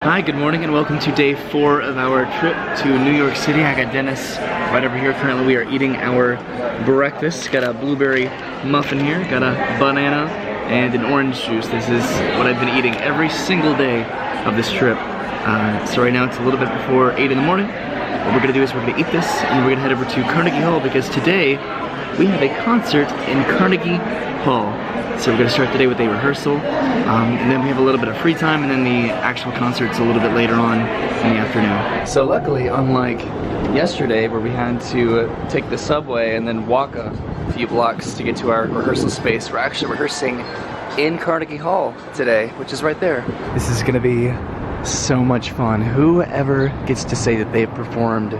Hi, good morning and welcome to day 4 of our trip to New York City. I got Dennis right over here. Currently we are eating our breakfast. Got a blueberry muffin here, got a banana and an orange juice. This is what I've been eating every single day of this trip. So right now it's a little bit before 8 in the morning. What we're gonna do is we're gonna eat this and we're gonna head over to Carnegie Hall because today we have a concert in Carnegie Hall. So we're gonna start the day with a rehearsal, and then we have a little bit of free time, and then the actual concert's a little bit later on in the afternoon. So luckily, unlike yesterday where we had to take the subway and then walk a few blocks to get to our rehearsal space, we're actually rehearsing in Carnegie Hall today, which is right there. This is gonna be so much fun. Whoever gets to say that they've performed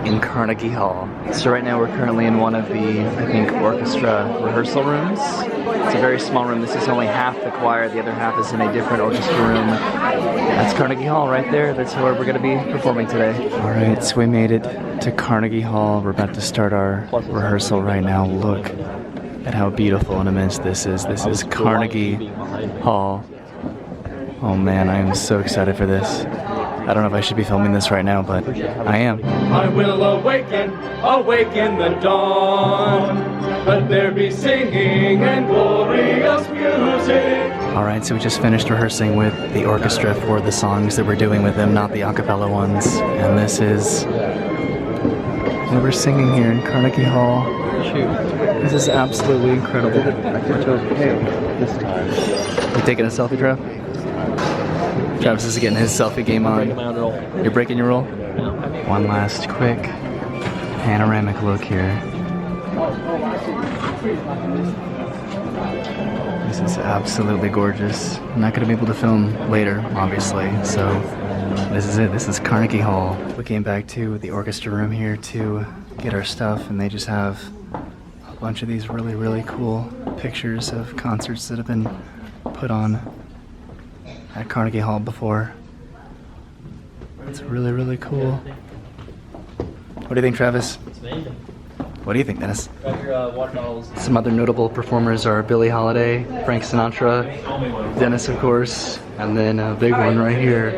in Carnegie Hall. So right now we're currently in one of the, I think, orchestra rehearsal rooms. It's a very small room. This is only half the choir. The other half is in a different orchestra room. That's Carnegie Hall right there. That's where we're gonna be performing today. All right, so we made it to Carnegie Hall. We're about to start our rehearsal right now. Look at how beautiful and immense this is. This is Carnegie Hall. Oh man, I am so excited for this. I don't know if I should be filming this right now, but I am. I will awaken the dawn. Let there be singing and glorious music. Alright, so we just finished rehearsing with the orchestra for the songs that we're doing with them, not the a cappella ones. And this is what we're singing here in Carnegie Hall. This is absolutely incredible. You taking a selfie, Trev? Travis is getting his selfie game on. You're breaking your rule? One last quick panoramic look here. This is absolutely gorgeous. I'm not going to be able to film later, obviously, so this is it. This is Carnegie Hall. We came back to the orchestra room here to get our stuff, and they just have a bunch of these really, really cool pictures of concerts that have been put on at Carnegie Hall before. That's really, really cool. What do you think, Travis? It's amazing. What do you think, Dennis? Got your water bottles. Some other notable performers are Billie Holiday, Frank Sinatra, Dennis, of course, and then a big one right here,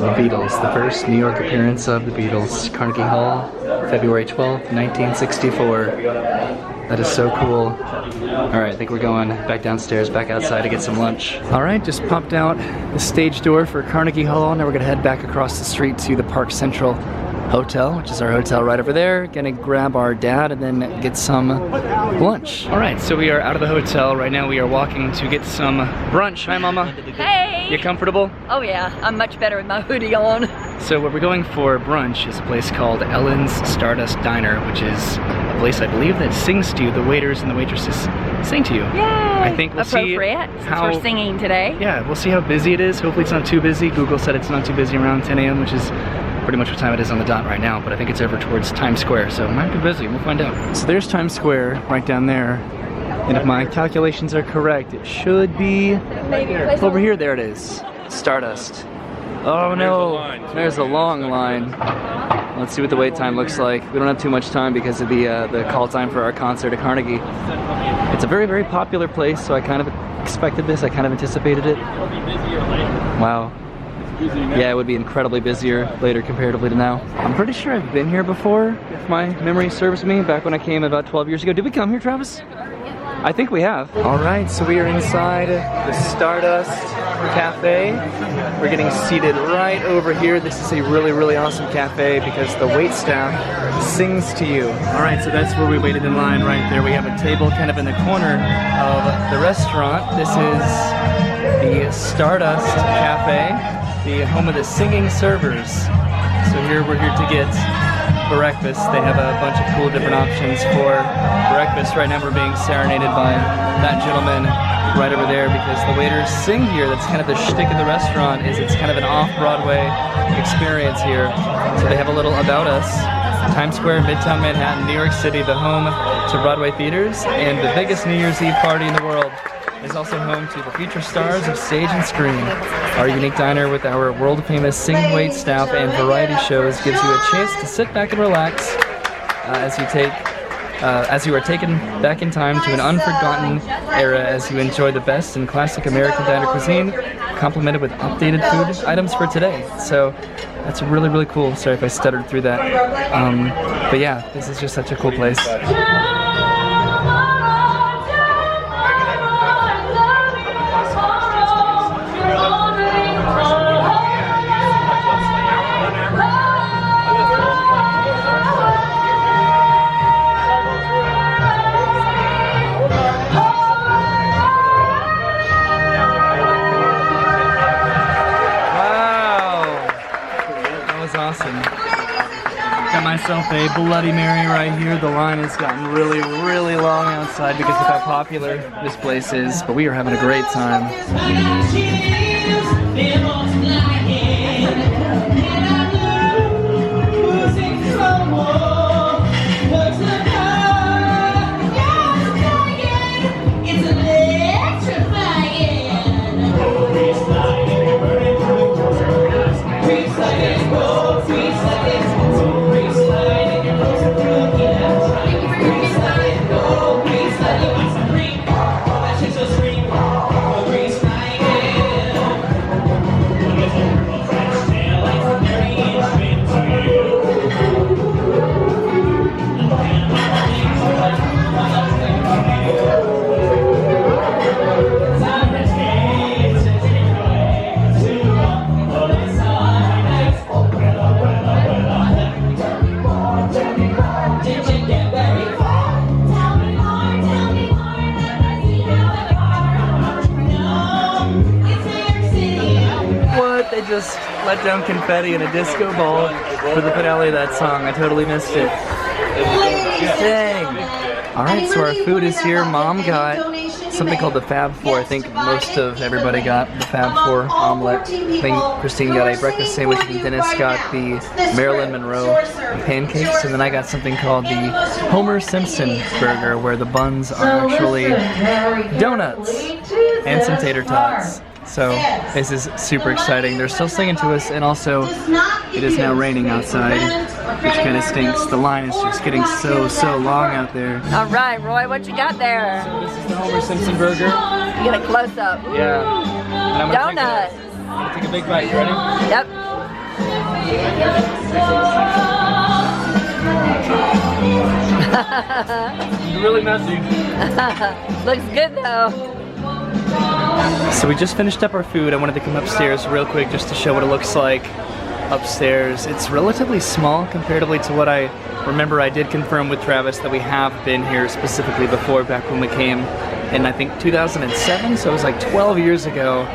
the Beatles. The first New York appearance of the Beatles, Carnegie Hall, February 12th, 1964. That is so cool. Alright, I think we're going back downstairs, back outside to get some lunch. Alright, just popped out the stage door for Carnegie Hall. Now we're gonna head back across the street to the Park Central Hotel, which is our hotel right over there. Gonna grab our dad and then get some lunch. Alright, so we are out of the hotel. Right now we are walking to get some brunch. Hi, Mama. Hey! You comfortable? Oh yeah, I'm much better with my hoodie on. So what we're going for brunch is a place called Ellen's Stardust Diner, which is a place I believe that sings to you. The waiters and the waitresses sing to you. Yay! I think we'll see appropriate, since how we're singing today. Yeah, we'll see how busy it is. Hopefully it's not too busy. Google said it's not too busy around 10 a.m., which is pretty much what time it is on the dot right now, but I think it's over towards Times Square, so it might be busy. We'll find out. So there's Times Square right down there, and if my calculations are correct, it should be over here. There it is. Stardust. Oh no, there's a long line. Let's see what the wait time looks like. We don't have too much time because of the call time for our concert at Carnegie. It's a very, very popular place, so I kind of expected this. I kind of anticipated it. Wow. Yeah, it would be incredibly busier later comparatively to now. I'm pretty sure I've been here before, if my memory serves me, back when I came about 12 years ago. Did we come here, Travis? I think we have. All right, so we are inside the Stardust Cafe. We're getting seated right over here. This is a really, really awesome cafe because the wait staff sings to you. All right, so that's where we waited in line right there. We have a table kind of in the corner of the restaurant. This is the Stardust Cafe, the home of the singing servers. So here we're here to get breakfast. They have a bunch of cool different options for breakfast. Right now we're being serenaded by that gentleman right over there because the waiters sing here. That's kind of the shtick of the restaurant, is it's kind of an off-Broadway experience here. So they have a little about us. Times Square, Midtown Manhattan, New York City, the home to Broadway theaters and the biggest New Year's Eve party in the world. Is also home to the future stars of stage and screen. Our unique diner with our world-famous singing wait staff and variety shows gives you a chance to sit back and relax as you are taken back in time to an unforgotten era as you enjoy the best in classic American diner cuisine, complimented with updated food items for today. So that's really, really cool. Sorry if I stuttered through that. But yeah, this is just such a cool place. Awesome. Got myself a Bloody Mary right here. The line has gotten really, really long outside because of how popular this place is, but we are having a great time. They just let down confetti in a disco ball for the finale of that song. I totally missed it. Dang. Alright, so our food is here. Mom got something called the Fab Four. I think most of everybody got the Fab Four omelet. I think Christine got a breakfast sandwich and Dennis got the Marilyn Monroe pancakes. And then I got something called the Homer Simpson burger, where the buns are actually donuts and some tater tots. So this is super exciting. They're still singing to us, and also it is now raining outside, which kind of stinks. The line is just getting so long out there. All right, Roy, what you got there? So this is the Homer Simpson burger. You get a close up. Yeah. And I'm Donuts. gonna take a big bite. You ready? Yep. It's really messy. Looks good though. So we just finished up our food. I wanted to come upstairs real quick just to show what it looks like upstairs. It's relatively small comparatively to what I remember. I did confirm with Travis that we have been here specifically before, back when we came in I think 2007, so it was like 12 years ago.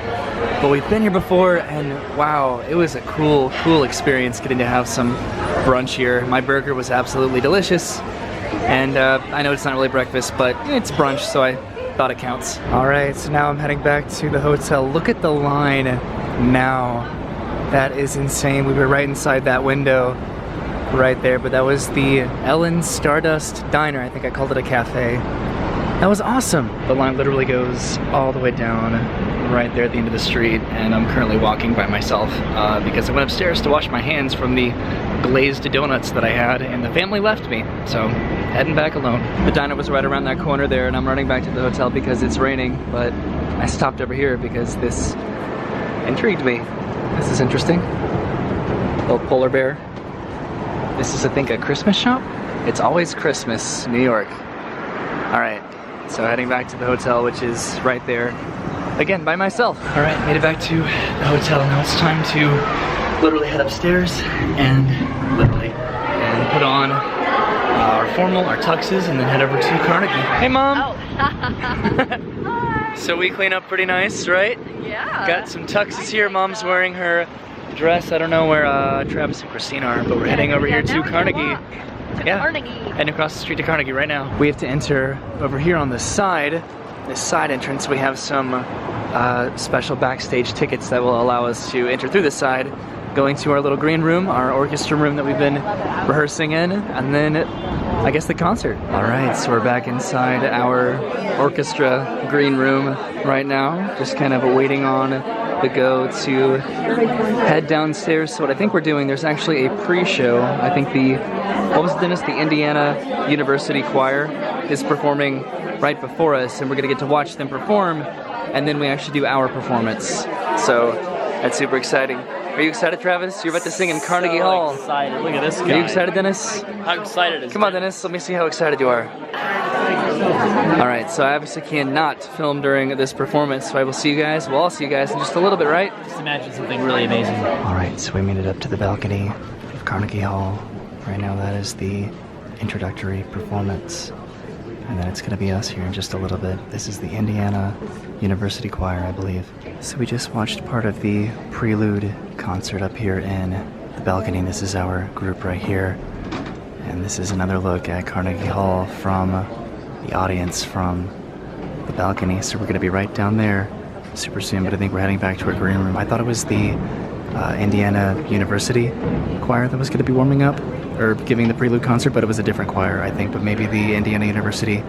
But we've been here before, and wow, it was a cool experience getting to have some brunch here. My burger was absolutely delicious, and I know it's not really breakfast, but it's brunch, so I thought it counts. All right, so now I'm heading back to the hotel. Look at the line now. That is insane. We were right inside that window right there, but that was the Ellen Stardust Diner. I think I called it a cafe. That was awesome. The line literally goes all the way down right there at the end of the street, and I'm currently walking by myself because I went upstairs to wash my hands from the glazed donuts that I had, and the family left me, so heading back alone. The diner was right around that corner there, and I'm running back to the hotel because it's raining, but I stopped over here because this intrigued me. This is interesting. Little polar bear. This is, I think, a Christmas shop? It's always Christmas, New York. All right, so heading back to the hotel, which is right there. Again, by myself. All right, made it back to the hotel. Now it's time to literally head upstairs and put on our formal, our tuxes, and then head over to Carnegie. Hey, Mom. Oh. So we clean up pretty nice, right? Yeah. Got some tuxes here. Mom's wearing her dress. I don't know where Travis and Christine are, but we're heading over here to Carnegie. Yeah, Carnegie. Heading across the street to Carnegie right now. We have to enter over here on this side entrance. We have some special backstage tickets that will allow us to enter through this side, going to our little green room, our orchestra room that we've been rehearsing in, and then I guess the concert. All right, so we're back inside our orchestra green room right now, just kind of waiting on the go to head downstairs. So what I think we're doing, there's actually a pre-show. I think the Indiana University Choir is performing right before us, and we're gonna get to watch them perform, and then we actually do our performance So that's super exciting. Are you excited, Travis? You're about to sing in Carnegie Hall. Excited. Look at this guy. Are you excited, Dennis? How excited is Come on, Dennis. Let me see how excited you are. All right, so I obviously cannot film during this performance, so I will see you guys. We'll all see you guys in just a little bit, right? Just imagine something really amazing. All right, so we made it up to the balcony of Carnegie Hall. Right now, that is the introductory performance. And then it's gonna be us here in just a little bit. This is the Indiana University Choir, I believe. So we just watched part of the prelude concert up here in the balcony. This is our group right here. And this is another look at Carnegie Hall from the audience from the balcony. So we're gonna be right down there super soon, but I think we're heading back to our green room. I thought it was the Indiana University choir that was gonna be warming up or giving the prelude concert, but it was a different choir, I think, but maybe the Indiana University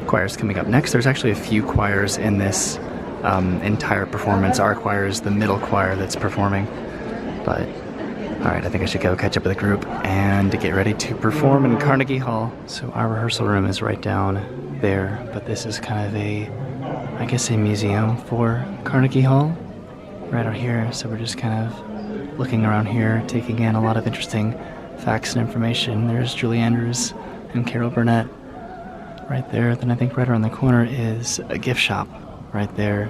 choir is coming up next. There's actually a few choirs in this entire performance. Our choir is the middle choir that's performing, but all right, I think I should go catch up with the group and get ready to perform in Carnegie Hall. So our rehearsal room is right down there, but this is kind of a, I guess, a museum for Carnegie Hall right out here. So we're just kind of looking around here, taking in a lot of interesting facts and information. There's Julie Andrews and Carol Burnett right there. Then I think right around the corner is a gift shop right there.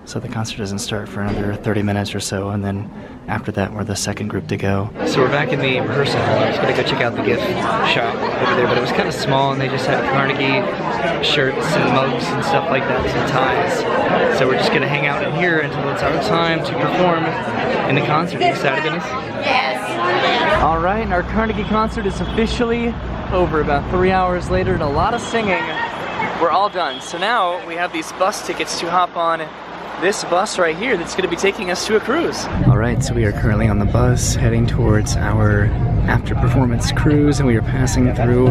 So the concert doesn't start for another 30 minutes or so, and then after that we're the second group to go. So we're back in the rehearsal hall. I was gonna go check out the gift shop over there, but it was kind of small and they just had Carnegie shirts and mugs and stuff like that, some ties. So we're just gonna hang out in here until it's our time to perform in the concert. Are you excited, Dennis? Yes. All right, and our Carnegie concert is officially over. About 3 hours later and a lot of singing. We're all done. So now we have these bus tickets to hop on this bus right here that's going to be taking us to a cruise. All right, so we are currently on the bus heading towards our after-performance cruise, and we are passing through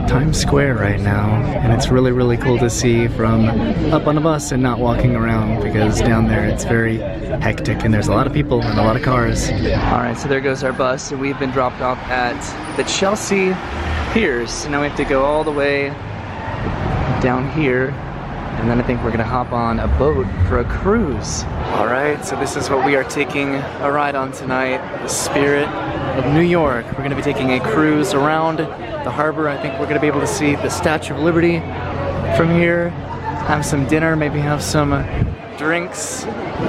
Times Square right now, and it's really, really cool to see from up on the bus and not walking around, because down there it's very hectic and there's a lot of people and a lot of cars. All right, so there goes our bus, and we've been dropped off at the Chelsea Piers. Now we have to go all the way down here, and then I think we're gonna hop on a boat for a cruise. All right, so this is what we are taking a ride on tonight, the Spirit of New York. We're gonna be taking a cruise around the harbor. I think we're gonna be able to see the Statue of Liberty from here, have some dinner, maybe have some drinks.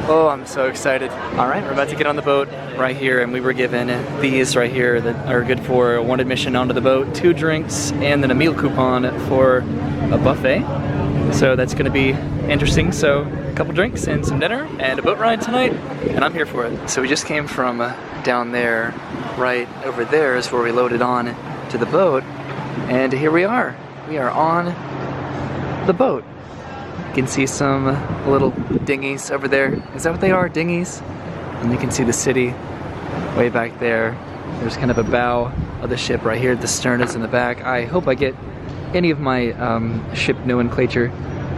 Oh, I'm so excited. All right, we're about to get on the boat right here, and we were given these right here that are good for one admission onto the boat, 2 drinks, and then a meal coupon for a buffet. So that's gonna be interesting. So a couple drinks and some dinner and a boat ride tonight, and I'm here for it. So we just came from down there, right over there is where we loaded on to the boat, and here we are. We are on the boat. You can see some little dinghies over there. Is that what they are, dinghies? And you can see the city way back there. There's kind of a bow of the ship right here. The stern is in the back. I hope I get any of my ship nomenclature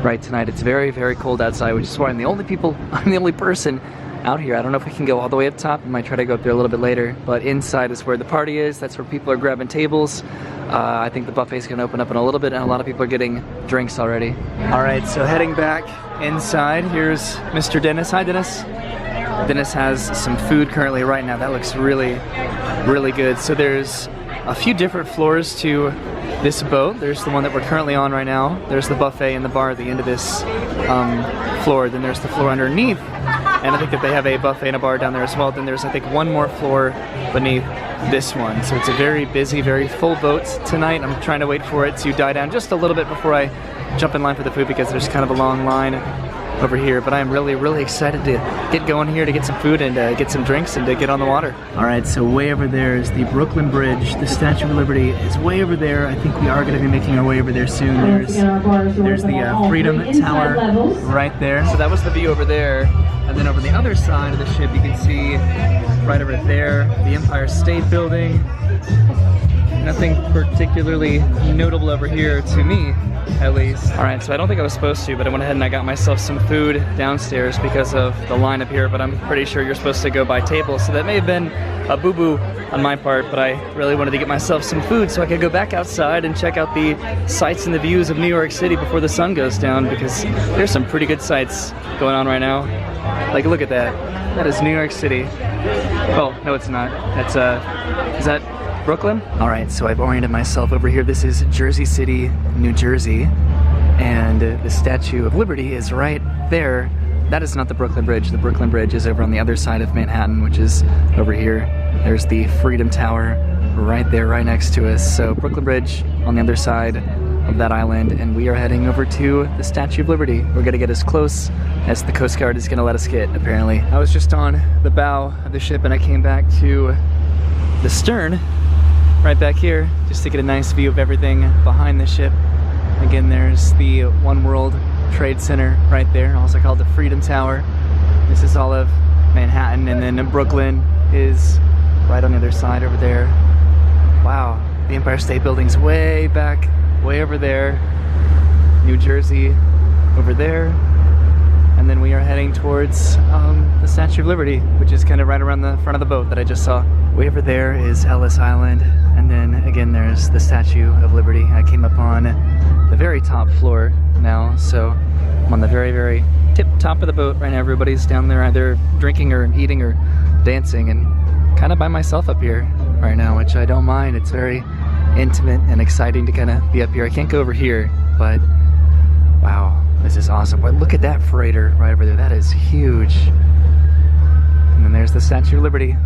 right tonight. It's very, very cold outside, which is why I'm the only person out here. I don't know if we can go all the way up top. We might try to go up there a little bit later, but inside is where the party is. That's where people are grabbing tables. I think the buffet's gonna open up in a little bit, and a lot of people are getting drinks already. All right, so heading back inside, here's Mr. Dennis. Hi, Dennis. Dennis has some food currently right now. That looks really, really good. So there's a few different floors to this boat. There's the one that we're currently on right now. There's the buffet and the bar at the end of this floor. Then there's the floor underneath, and I think that they have a buffet and a bar down there as well. Then there's, I think, one more floor beneath this one. So it's a very busy, very full boat tonight. I'm trying to wait for it to die down just a little bit before I jump in line for the food, because there's kind of a long line over here, but I'm really, really excited to get going here to get some food and get some drinks and to get on the water. All right, so way over there is the Brooklyn Bridge. The Statue of Liberty is way over there. I think we are going to be making our way over there soon. There's the Freedom Tower right there. So that was the view over there. And then over the other side of the ship, you can see right over there, the Empire State Building. Nothing particularly notable over here to me, at least. All right, so I don't think I was supposed to, but I went ahead and I got myself some food downstairs because of the line up here, but I'm pretty sure you're supposed to go by table, so that may have been a boo-boo on my part, but I really wanted to get myself some food so I could go back outside and check out the sights and the views of New York City before the sun goes down, because there's some pretty good sights going on right now. Like, look at that. That is New York City. Oh, no, it's not. That's, is that Brooklyn? All right, so I've oriented myself over here. This is Jersey City, New Jersey. And the Statue of Liberty is right there. That is not the Brooklyn Bridge. The Brooklyn Bridge is over on the other side of Manhattan, which is over here. There's the Freedom Tower right there, right next to us. So Brooklyn Bridge on the other side of that island, and we are heading over to the Statue of Liberty. We're gonna get as close as the Coast Guard is gonna let us get, apparently. I was just on the bow of the ship and I came back to the stern, right back here, just to get a nice view of everything behind the ship. Again, there's the One World Trade Center right there, also called the Freedom Tower. This is all of Manhattan, and then Brooklyn is right on the other side over there. Wow, the Empire State Building's way back, way over there. New Jersey over there. And then we are heading towards the Statue of Liberty, which is kind of right around the front of the boat that I just saw. Way over there is Ellis Island, and then again there's the Statue of Liberty. I came up on the very top floor now, so I'm on the very, very tip top of the boat right now. Everybody's down there either drinking or eating or dancing, and kind of by myself up here right now, which I don't mind. It's very intimate and exciting to kind of be up here. I can't go over here, but wow, this is awesome. But look at that freighter right over there. That is huge. And then there's the Statue of Liberty.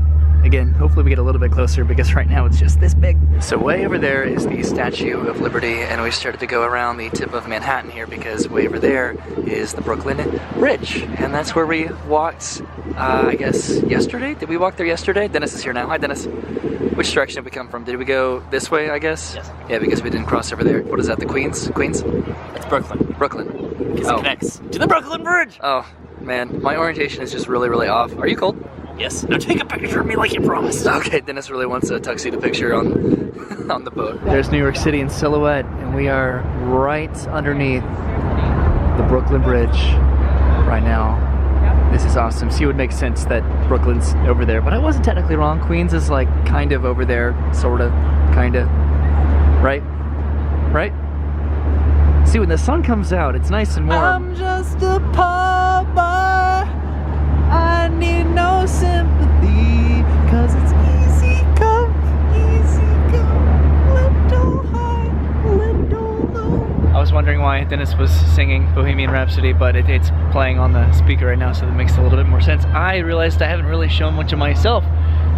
Again, hopefully we get a little bit closer because right now it's just this big. So way over there is the Statue of Liberty, and we started to go around the tip of Manhattan here because way over there is the Brooklyn Bridge. And that's where we walked, I guess, yesterday? Did we walk there yesterday? Dennis is here now. Hi, Dennis. Which direction did we come from? Did we go this way, I guess? Yes. Yeah, because we didn't cross over there. What is that, the Queens? Queens? It's Brooklyn. Brooklyn. Because it connects to the Brooklyn Bridge. Oh, man. My orientation is just really, really off. Are you cold? Yes. Now take a picture of me like you promised. Okay, Dennis really wants a tuxedo picture on on the boat. There's New York City in silhouette, and we are right underneath the Brooklyn Bridge right now. This is awesome. See, it would make sense that Brooklyn's over there, but I wasn't technically wrong. Queens is like kind of over there, sorta, kinda, right? Right? See, when the sun comes out, it's nice and warm. I'm just a poor boy. I need no sympathy, cause it's easy come, little high, little low. I was wondering why Dennis was singing Bohemian Rhapsody, but it's playing on the speaker right now, so that makes a little bit more sense. I realized I haven't really shown much of myself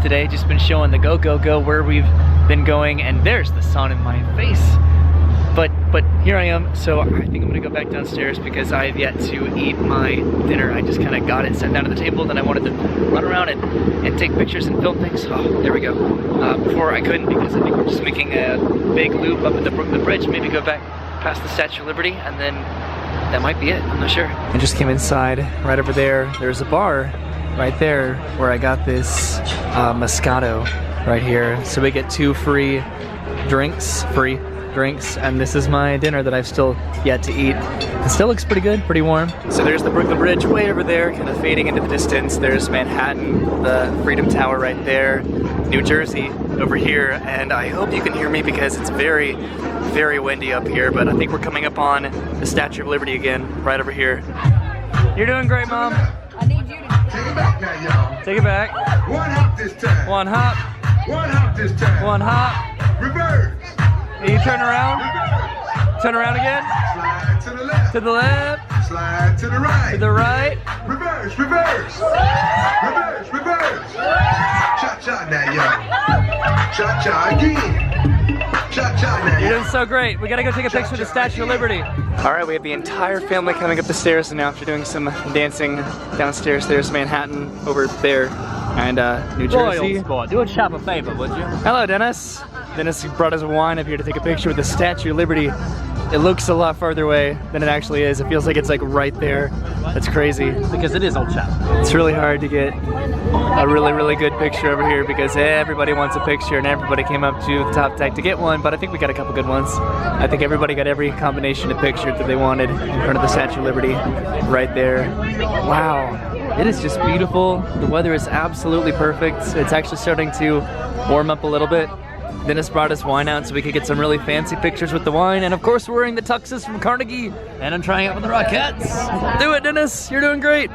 today, just been showing the go, go, go, where we've been going, and there's the sun in my face. But here I am, so I think I'm gonna go back downstairs because I've yet to eat my dinner. I just kind of got it set down to the table, then I wanted to run around and take pictures and film things. Oh, there we go. Before I couldn't because I think we're just making a big loop up at the Brooklyn Bridge, maybe go back past the Statue of Liberty, and then that might be it, I'm not sure. I just came inside, right over there, there's a bar right there where I got this Moscato right here. So we get 2 free drinks, and this is my dinner that I've still yet to eat. It still looks pretty good, pretty warm. So there's the Brooklyn Bridge way over there, kind of fading into the distance. There's Manhattan, the Freedom Tower right there, New Jersey over here, and I hope you can hear me because it's very, very windy up here, but I think we're coming up on the Statue of Liberty again, right over here. You're doing great, Mom. I need you to Take it back now, y'all. Take it back. One hop this time. One hop. One hop this time. One hop. Reverse. You turn around. Reverse. Turn around again. Slide to the left. To the left. Slide to the right. To the right. Reverse. Reverse. Reverse. Reverse. Cha-cha now, y'all. Cha-cha again. Cha-cha now, You're y'all. doing so great. We gotta go take a picture of the Statue of Liberty. All right, we have the entire family coming up the stairs, and now after doing some dancing downstairs, there's Manhattan over there, and New Jersey. Do a chap a favor, would you? Hello, Dennis. Dennis brought us wine up here to take a picture with the Statue of Liberty. It looks a lot farther away than it actually is. It feels like it's like right there. That's crazy. Because it is old chap. It's really hard to get a really, really good picture over here because everybody wants a picture and everybody came up to the top deck to get one, but I think we got a couple good ones. I think everybody got every combination of picture that they wanted in front of the Statue of Liberty right there. Wow, it is just beautiful. The weather is absolutely perfect. It's actually starting to warm up a little bit. Dennis brought us wine out so we could get some really fancy pictures with the wine, and of course we're wearing the tuxes from Carnegie. And I'm trying out with the Rockettes. Do it, Dennis. You're doing great.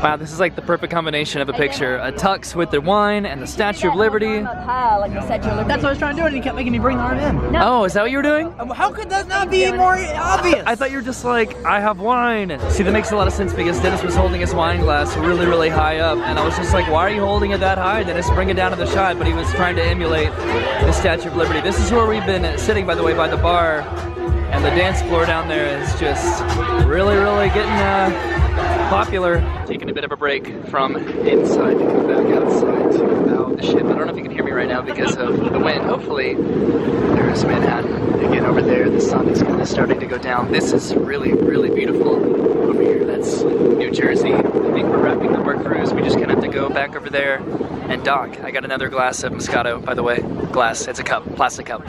Wow, this is like the perfect combination of a picture. A tux with the wine and the Statue of Liberty. Like the Statue of Liberty. That's what I was trying to do, and you kept making me bring the art in. Oh, is that what you were doing? How could that not be more obvious? I thought you were just like, I have wine. See, that makes a lot of sense because Dennis was holding his wine glass really, really high up, and I was just like, why are you holding it that high, Dennis? Bring it down to the shot, but he was trying to emulate the Statue of Liberty. This is where we've been sitting, by the way, by the bar, and the dance floor down there is just really, really getting popular. Taking a bit of a break from inside to come back outside to about the ship. I don't know if you can hear me right now because of the wind. Hopefully, there's Manhattan again over there. The sun is kind of starting to go down. This is really, really beautiful over here. That's New Jersey. I think we're wrapping up our cruise. We just gonna have to go back over there and dock. I got another glass of Moscato, by the way. Glass, it's a cup, plastic cup.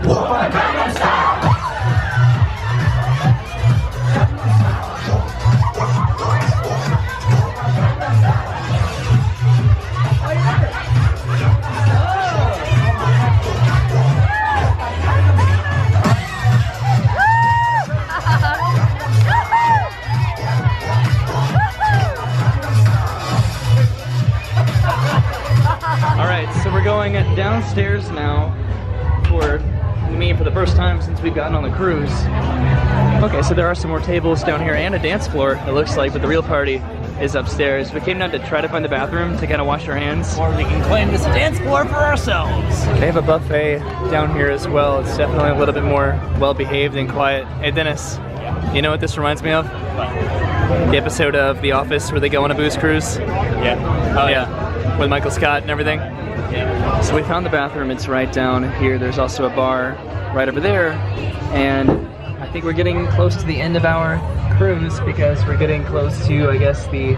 Going downstairs now for me for the first time since we've gotten on the cruise. Okay, so there are some more tables down here and a dance floor, it looks like, but the real party is upstairs. We came down to try to find the bathroom to kind of wash our hands. Or we can claim this dance floor for ourselves. They have a buffet down here as well. It's definitely a little bit more well-behaved and quiet. Hey Dennis, you know what this reminds me of? The episode of The Office where they go on a booze cruise. Yeah. Oh yeah. With Michael Scott and everything. So we found the bathroom, it's right down here. There's also a bar right over there. And I think we're getting close to the end of our cruise because we're getting close to, I guess, the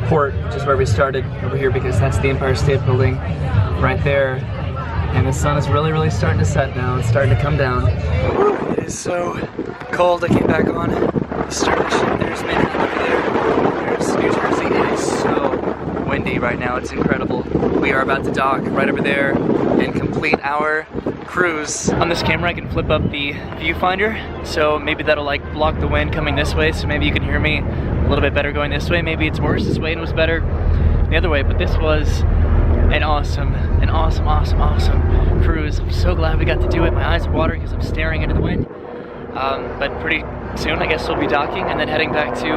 port, which is where we started over here because that's the Empire State Building right there. And the sun is really, really starting to set now. It's starting to come down. It is so cold. I came back on the Stardust ship. There's Manhattan over there. There's New Jersey. It is so windy right now. It's incredible. We are about to dock right over there and complete our cruise. On this camera I can flip up the viewfinder, so maybe that'll like block the wind coming this way, so maybe you can hear me a little bit better going this way. Maybe it's worse this way and it was better the other way, but this was an awesome cruise. I'm so glad we got to do it. My eyes are watering because I'm staring into the wind. But pretty soon I guess we'll be docking and then heading back to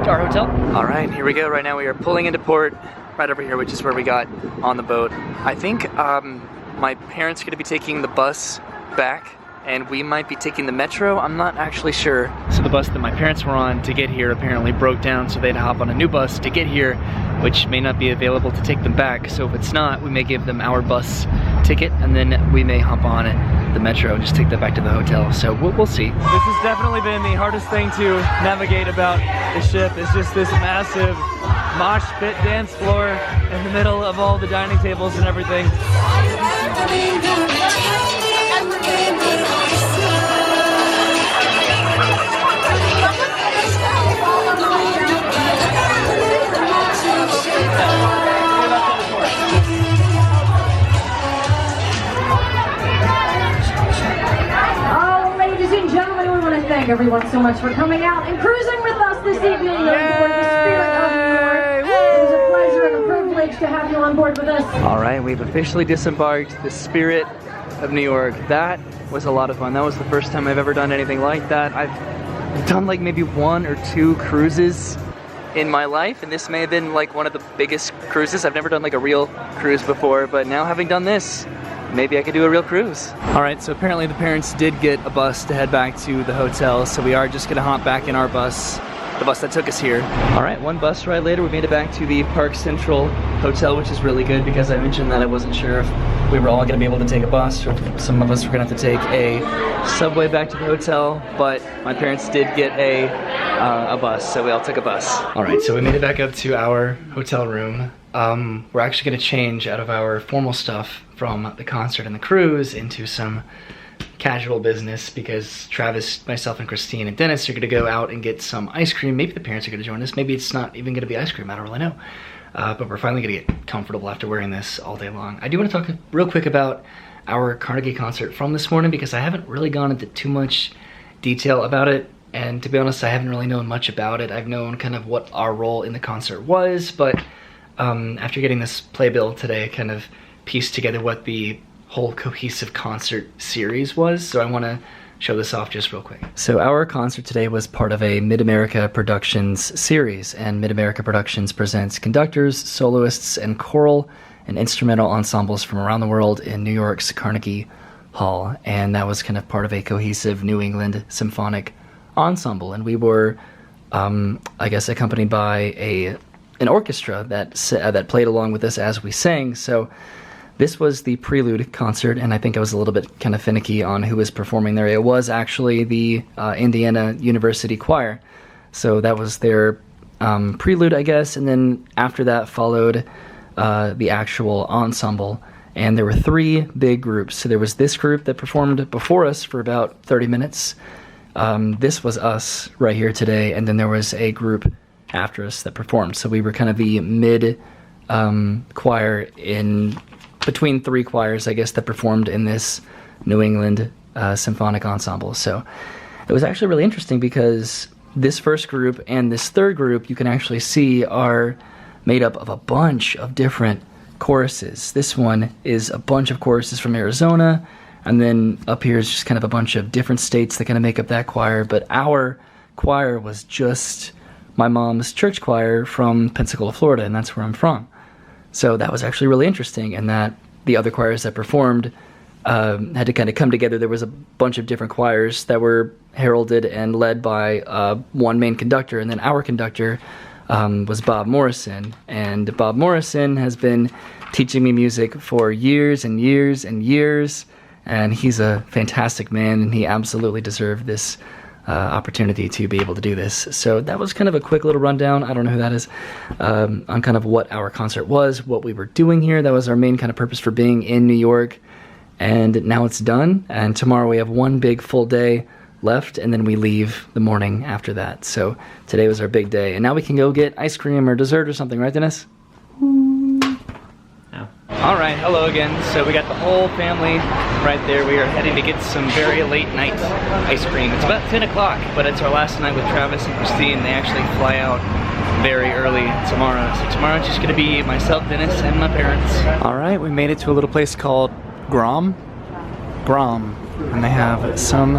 our hotel. All right, here we go. Right now we are pulling into port right over here, which is where we got on the boat. I think my parents are going to be taking the bus back and we might be taking the metro. I'm not actually sure. So the bus that my parents were on to get here apparently broke down, so they had to hop on a new bus to get here, which may not be available to take them back. So if it's not, we may give them our bus ticket and then we may hop on the metro and just take that back to the hotel. So we'll see. This has definitely been the hardest thing to navigate about the ship. It's just this massive mosh pit dance floor in the middle of all the dining tables and everything. Thank everyone so much for coming out and cruising with us this evening on board the Spirit of New York. It is a pleasure and a privilege to have you on board with us. All right, we've officially disembarked the Spirit of New York. That was a lot of fun. That was the first time I've ever done anything like that. I've done like maybe 1 or 2 cruises in my life, and this may have been like one of the biggest cruises. I've never done like a real cruise before, but now having done this, maybe I could do a real cruise. All right, so apparently the parents did get a bus to head back to the hotel, so we are just gonna hop back in our bus, the bus that took us here. All right, 1 bus ride later, we made it back to the Park Central Hotel, which is really good because I mentioned that I wasn't sure if we were all gonna be able to take a bus, or some of us were gonna have to take a subway back to the hotel, but my parents did get a bus, so we all took a bus. All right, so we made it back up to our hotel room. We're actually gonna change out of our formal stuff from the concert and the cruise into some casual business because Travis, myself, and Christine and Dennis are gonna go out and get some ice cream. Maybe the parents are gonna join us. Maybe it's not even gonna be ice cream, I don't really know. But we're finally gonna get comfortable after wearing this all day long. I do wanna talk real quick about our Carnegie concert from this morning because I haven't really gone into too much detail about it And to be honest, I haven't really known much about it. I've known kind of what our role in the concert was, but after getting this playbill today, I kind of pieced together what the whole cohesive concert series was. So I want to show this off just real quick. So our concert today was part of a Mid-America Productions series, and Mid-America Productions presents conductors, soloists, and choral and instrumental ensembles from around the world in New York's Carnegie Hall. And that was kind of part of a cohesive New England symphonic ensemble, and we were, I guess, accompanied by an orchestra that played along with us as we sang. So this was the prelude concert, and I think I was a little bit kind of finicky on who was performing there. It was actually the Indiana University Choir, so that was their prelude, I guess, and then after that followed the actual ensemble, and there were 3 big groups. So there was this group that performed before us for about 30 minutes. This was us right here today, and then there was a group after us that performed. So we were kind of the mid choir in between 3 choirs, I guess, that performed in this New England symphonic ensemble. So it was actually really interesting because this first group and this third group, you can actually see, are made up of a bunch of different choruses. This one is a bunch of choruses from Arizona, and then up here is just kind of a bunch of different states that kind of make up that choir. But our choir was just my mom's church choir from Pensacola, Florida, and that's where I'm from. So that was actually really interesting, and that the other choirs that performed had to kind of come together. There was a bunch of different choirs that were heralded and led by one main conductor, and then our conductor was Bob Morrison. And Bob Morrison has been teaching me music for years and years and years, and he's a fantastic man, and he absolutely deserved this opportunity to be able to do this. So that was kind of a quick little rundown. I don't know who that is, on kind of what our concert was, what we were doing here. That was our main kind of purpose for being in New York, and now it's done. And tomorrow we have one big full day left, and then we leave the morning after that. So today was our big day, and now we can go get ice cream or dessert or something, right, Dennis? All right, hello again. So we got the whole family right there. We are heading to get some very late night ice cream. It's about 10 o'clock, but it's our last night with Travis and Christine. They actually fly out very early tomorrow. So tomorrow it's just gonna be myself, Dennis, and my parents. All right, we made it to a little place called Grom, and they have some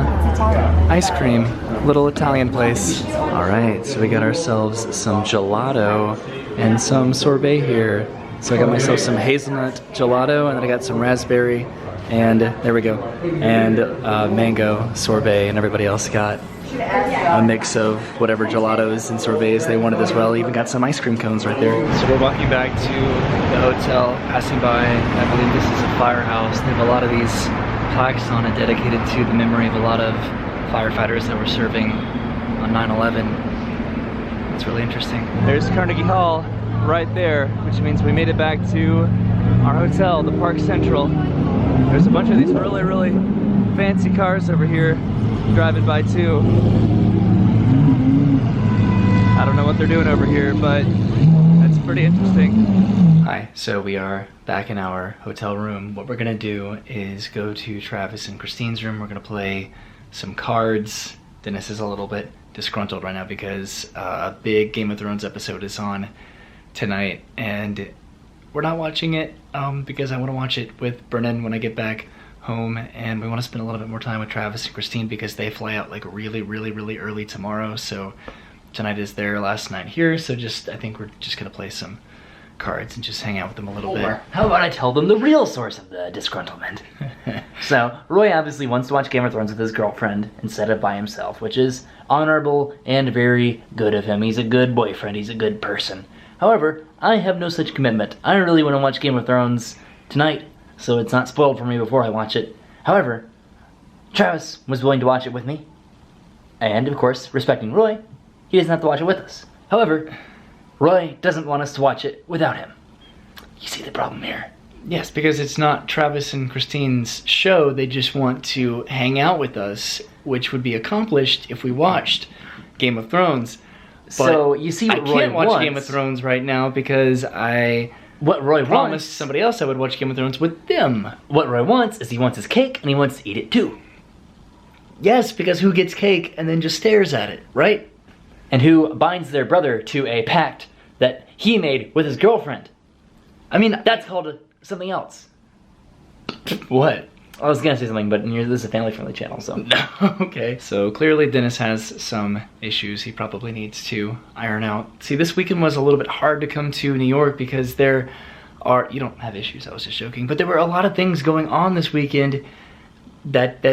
ice cream, little Italian place. All right, so we got ourselves some gelato and some sorbet here. So I got myself some hazelnut gelato, and then I got some raspberry, and there we go, and mango sorbet, and everybody else got a mix of whatever gelatos and sorbets they wanted as well. Even got some ice cream cones right there. So we're walking back to the hotel, passing by, I believe this is a firehouse. They have a lot of these plaques on it dedicated to the memory of a lot of firefighters that were serving on 9/11. It's really interesting. There's Carnegie Hall right there, which means we made it back to our hotel, the Park Central. There's a bunch of these really, really fancy cars over here driving by too. I don't know what they're doing over here, but that's pretty interesting. Hi, so we are back in our hotel room. What we're gonna do is go to Travis and Christine's room. We're gonna play some cards. Dennis is a little bit disgruntled right now because a big Game of Thrones episode is on tonight, and we're not watching it because I want to watch it with Brennan when I get back home, and we want to spend a little bit more time with Travis and Christine because they fly out like really early tomorrow. So tonight is their last night here, so I think we're just gonna play some cards and just hang out with them a little bit. How about I tell them the real source of the disgruntlement? So, Roy obviously wants to watch Game of Thrones with his girlfriend instead of by himself, which is honorable and very good of him. He's a good boyfriend, he's a good person. However, I have no such commitment. I really want to watch Game of Thrones tonight, so it's not spoiled for me before I watch it. However, Travis was willing to watch it with me, and of course, respecting Roy, he doesn't have to watch it with us. However, Roy doesn't want us to watch it without him. You see the problem here? Yes, because it's not Travis and Christine's show. They just want to hang out with us, which would be accomplished if we watched Game of Thrones. But so you see what Roy I can't watch wants. Game of Thrones right now because What Roy promised wants, somebody else I would watch Game of Thrones with them. What Roy wants is he wants his cake and he wants to eat it too. Yes, because who gets cake and then just stares at it, right? And who binds their brother to a pact that he made with his girlfriend. I mean, That's called something else. what? I was gonna say something, but this is a family-friendly channel, so. Okay. So clearly Dennis has some issues he probably needs to iron out. See, this weekend was a little bit hard to come to New York because there are, you don't have issues, I was just joking, but there were a lot of things going on this weekend that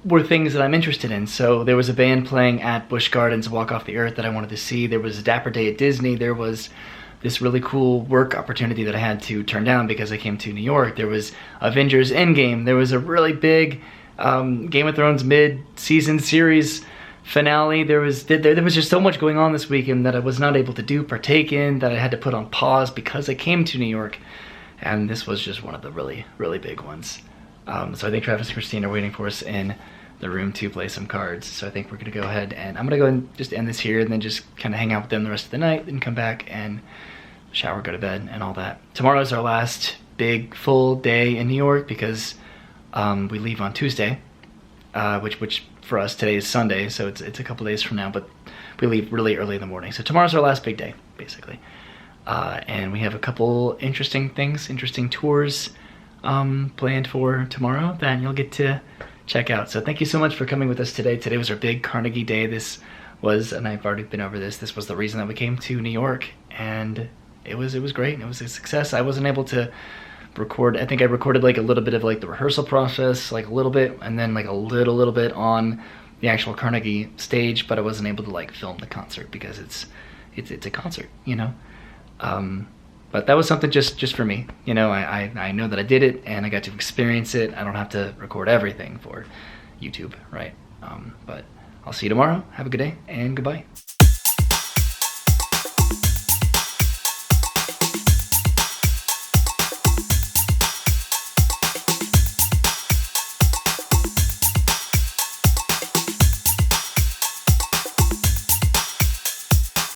were things that I'm interested in. So there was a band playing at Busch Gardens, Walk Off the Earth, that I wanted to see. There was a Dapper Day at Disney. There was this really cool work opportunity that I had to turn down because I came to New York. There was Avengers Endgame. There was a really big Game of Thrones mid-season series finale. There was just so much going on this weekend that I was not able to partake in, that I had to put on pause because I came to New York. And this was just one of the really, really big ones. So I think Travis and Christine are waiting for us in the room to play some cards. So I think we're gonna go ahead and I'm gonna go and just end this here and then just kind of hang out with them the rest of the night, then come back and shower, go to bed, and all that. Tomorrow's our last big full day in New York because we leave on Tuesday, which for us today is Sunday, so it's a couple days from now, but we leave really early in the morning. So tomorrow's our last big day, basically. And we have a couple interesting tours planned for tomorrow that you'll get to check out. So thank you so much for coming with us today. Today was our big Carnegie day. This was, and I've already been over this was the reason that we came to New York, and it was great. It was a success. I wasn't able to record. I think I recorded like a little bit of like the rehearsal process, like a little bit, and then like a little bit on the actual Carnegie stage, but I wasn't able to like film the concert because it's a concert, you know. But that was something just for me, you know. I know that I did it and I got to experience it. I don't have to record everything for YouTube, right? But I'll see you tomorrow. Have a good day and goodbye.